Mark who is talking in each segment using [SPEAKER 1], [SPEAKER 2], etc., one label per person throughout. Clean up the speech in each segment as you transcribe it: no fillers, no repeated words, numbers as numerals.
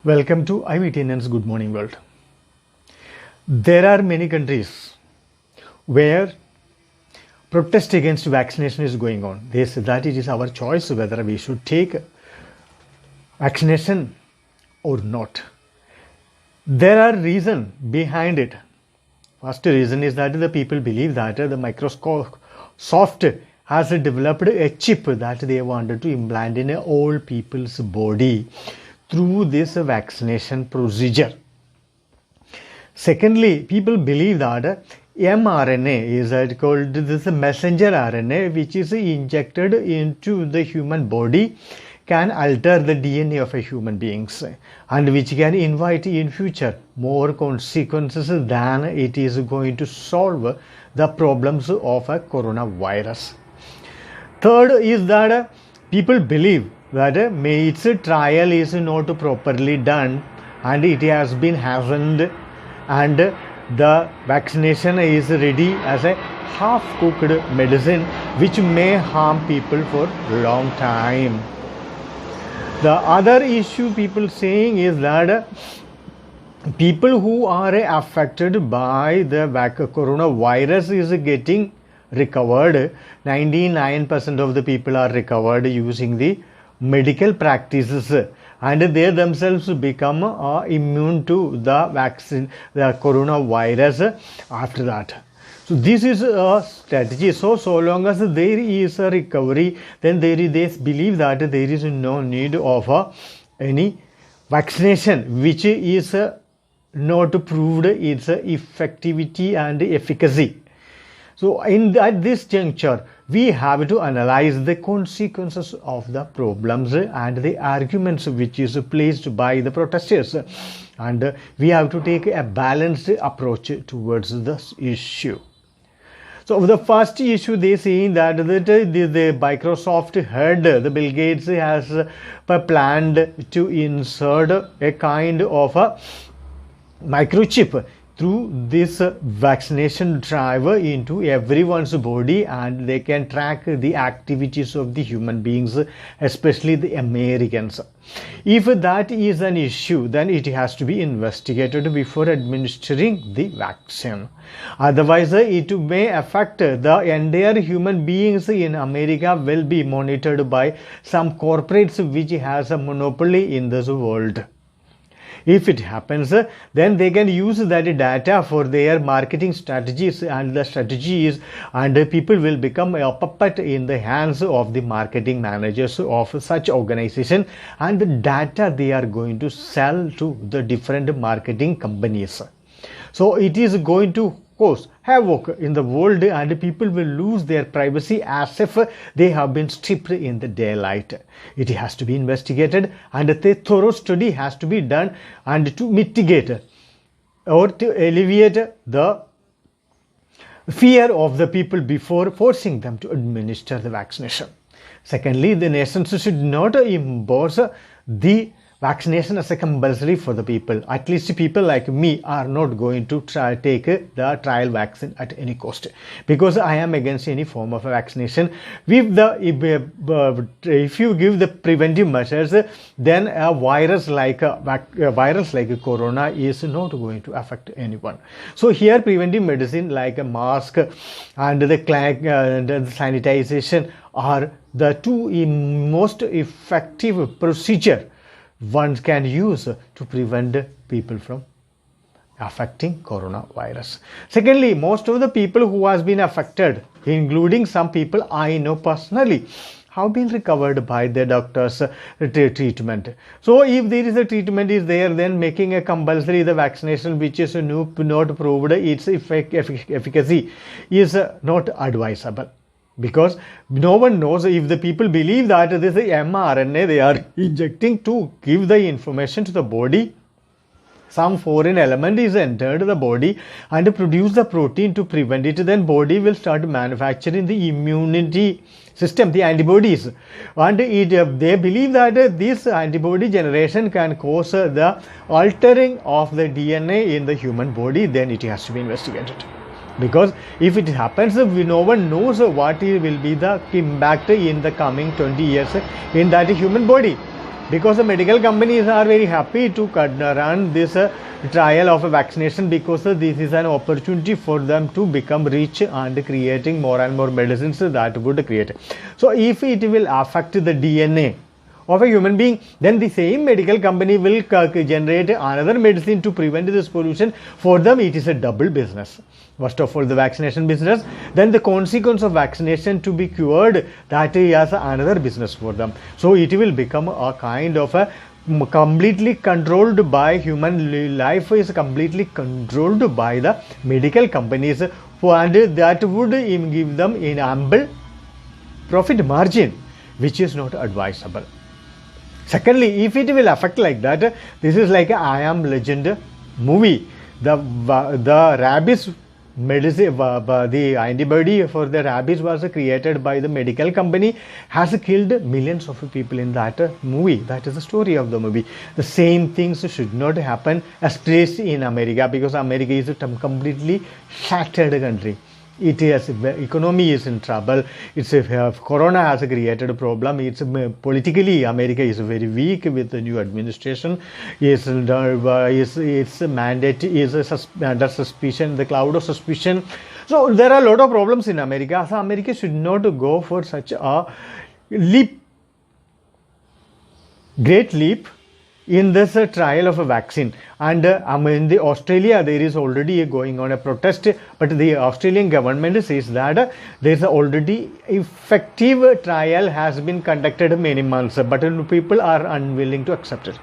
[SPEAKER 1] Welcome to IVTN's Good Morning World. There are many countries where protest against vaccination is going on. They say that it is our choice whether we should take vaccination or not. There are reasons behind it. First reason is that the people believe that the Microsoft has developed a chip that they wanted to implant in all people's body through this vaccination procedure. Secondly, people believe that mRNA is called this messenger RNA, which is injected into the human body, can alter the DNA of a human beings and which can invite in future more consequences than it is going to solve the problems of a coronavirus. Third is that people believe that its trial is not properly done and it has been hastened and the vaccination is ready as a half-cooked medicine which may harm people for long time. The other issue people saying is that people who are affected by the coronavirus is getting recovered. 99% of the people are recovered using the medical practices and they themselves become immune to the vaccine, the coronavirus after that. So this is a strategy. So long as there is a recovery, then they believe that there is no need of any vaccination which is not proved its effectivity and efficacy. So at this juncture, we have to analyze the consequences of the problems and the arguments which is placed by the protesters, and we have to take a balanced approach towards this issue. So the first issue they saying that the Microsoft head, the Bill Gates has planned to insert a kind of a microchip through this vaccination drive into everyone's body and they can track the activities of the human beings, especially the Americans. If that is an issue, then it has to be investigated before administering the vaccine. Otherwise, it may affect the entire human beings in America will be monitored by some corporates which has a monopoly in this world. If it happens, then they can use that data for their marketing strategies and the strategies, and people will become a puppet in the hands of the marketing managers of such organization, and the data they are going to sell to the different marketing companies. So it is going to cause havoc in the world and people will lose their privacy as if they have been stripped in the daylight. It has to be investigated and a thorough study has to be done and to mitigate or to alleviate the fear of the people before forcing them to administer the vaccination. Secondly, the nations should not impose the vaccination as a compulsory for the people. At least people like me are not going to take the trial vaccine at any cost because I am against any form of vaccination. If you give the preventive measures, then a virus like corona is not going to affect anyone. So here preventive medicine like a mask and the sanitization are the two most effective procedure one can use to prevent people from affecting coronavirus. Secondly, most of the people who has been affected, including some people I know personally, have been recovered by the doctor's treatment. So if there is a treatment is there, then making a compulsory the vaccination which is not proved its efficacy is not advisable. Because no one knows if the people believe that this is mRNA they are injecting to give the information to the body. Some foreign element is entered the body and produce the protein to prevent it. Then body will start manufacturing the immunity system, the antibodies. And they believe that this antibody generation can cause the altering of the DNA in the human body. Then it has to be investigated. Because if it happens, no one knows what will be the impact in the coming 20 years in that human body. because the medical companies are very happy to run this trial of a vaccination, because this is an opportunity for them to become rich and creating more and more medicines that would create. So if it will affect the DNA of a human being, then the same medical company will generate another medicine to prevent this pollution. For them it is a double business. First of all, the vaccination business, then the consequence of vaccination to be cured, that is another business for them. So it will become a kind of a completely controlled by human life, is completely controlled by the medical companies, and that would give them an ample profit margin, which is not advisable. Secondly, if it will affect like that, this is like a I Am Legend movie. The rabies medicine, the antibody for the rabies was created by the medical company, has killed millions of people in that movie. That is the story of the movie. The same things should not happen, especially in America, because America is a completely shattered country. It is, economy is in trouble. It's corona has created a problem. It's politically, America is very weak with the new administration. Its mandate is under suspicion, the cloud of suspicion. So there are a lot of problems in America. So America should not go for such a great leap in this trial of a vaccine. And in the Australia, there is already going on a protest, but the Australian government says that there is already effective trial has been conducted many months, but people are unwilling to accept it.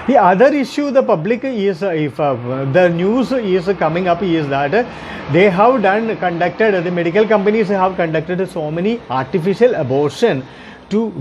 [SPEAKER 1] The other issue the public is, if the news is coming up, is that they have the medical companies have conducted so many artificial abortion to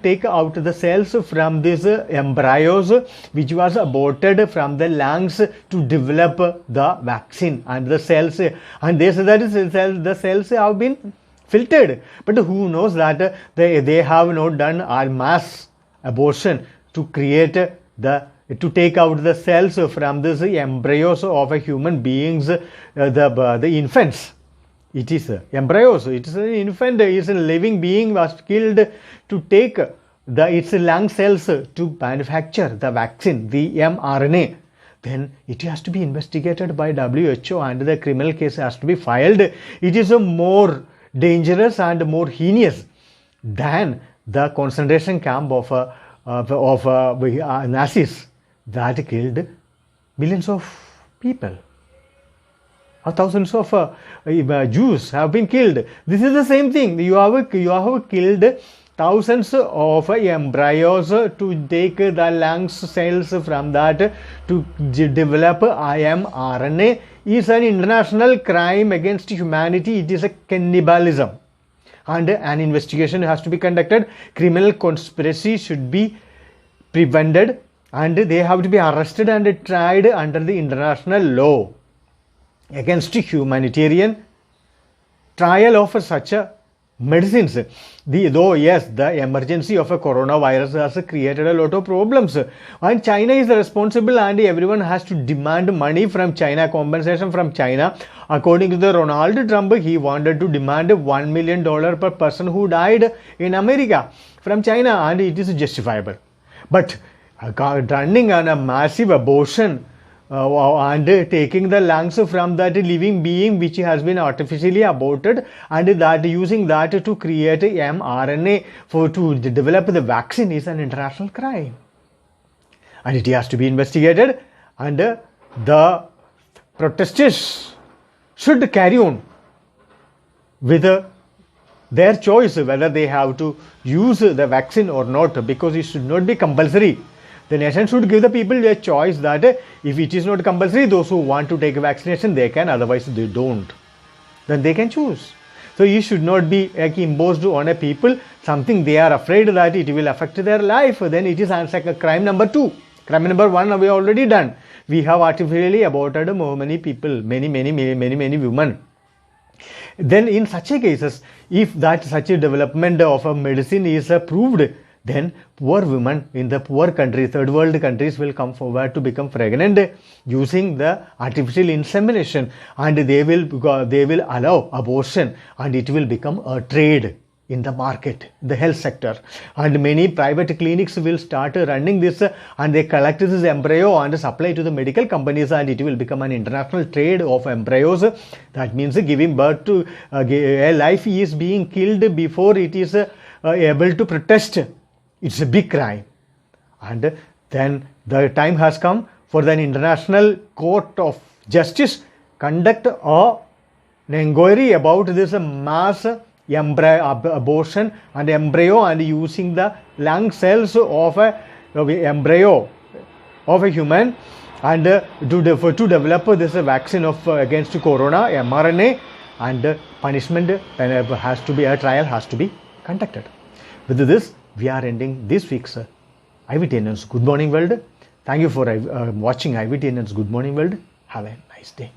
[SPEAKER 1] take out the cells from these embryos which was aborted from the lungs to develop the vaccine, and the cells, and they say that the cells have been filtered, but who knows that they have not done a mass abortion to create to take out the cells from these embryos of a human beings, the infants. It is embryos, it is an infant, it is a living being was killed to take its lung cells to manufacture the vaccine, the mRNA. Then it has to be investigated by WHO and the criminal case has to be filed. It is a more dangerous and more heinous than the concentration camp of Nazis that killed millions of people. Thousands of Jews have been killed. This is the same thing. You have killed thousands of embryos to take the lungs cells from that to develop mRNA. Is an international crime against humanity. It is a cannibalism, and an investigation has to be conducted. Criminal conspiracy should be prevented, and they have to be arrested and tried under the international law against humanitarian trial of such medicines. Though yes, the emergency of a coronavirus has created a lot of problems, and China is responsible, and everyone has to demand money from China, compensation from China. According to the Donald Trump, he wanted to demand $1 million per person who died in America from China, and it is justifiable. But running on a massive abortion and taking the lungs from that living being which has been artificially aborted, and that using that to create mRNA to develop the vaccine is an international crime, and it has to be investigated, and the protesters should carry on with their choice whether they have to use the vaccine or not, because it should not be compulsory. The nation should give the people a choice that if it is not compulsory, those who want to take vaccination, they can, otherwise they don't. Then they can choose. So it should not be imposed on a people something they are afraid that it will affect their life. Then it is crime number 2. Crime number 1 we already done. We have artificially aborted many people, many women. Then in such a cases, if such a development of a medicine is approved, then poor women in the poor countries, third world countries, will come forward to become pregnant using the artificial insemination, and they will allow abortion, and it will become a trade. in the market, the health sector, and many private clinics will start running this, and they collect this embryo and supply to the medical companies, and it will become an international trade of embryos. That means giving birth to a life is being killed before it is able to protest. It's a big crime. And then the time has come for an international court of justice conduct an inquiry about this mass abortion and embryo, and using the lung cells of a embryo of a human, and to develop this vaccine of against corona, mRNA, and punishment has to be, a trial has to be conducted. With this, we are ending this week's IVTNN's Good Morning World. Thank you for watching IVTNN's Good Morning World. Have a nice day.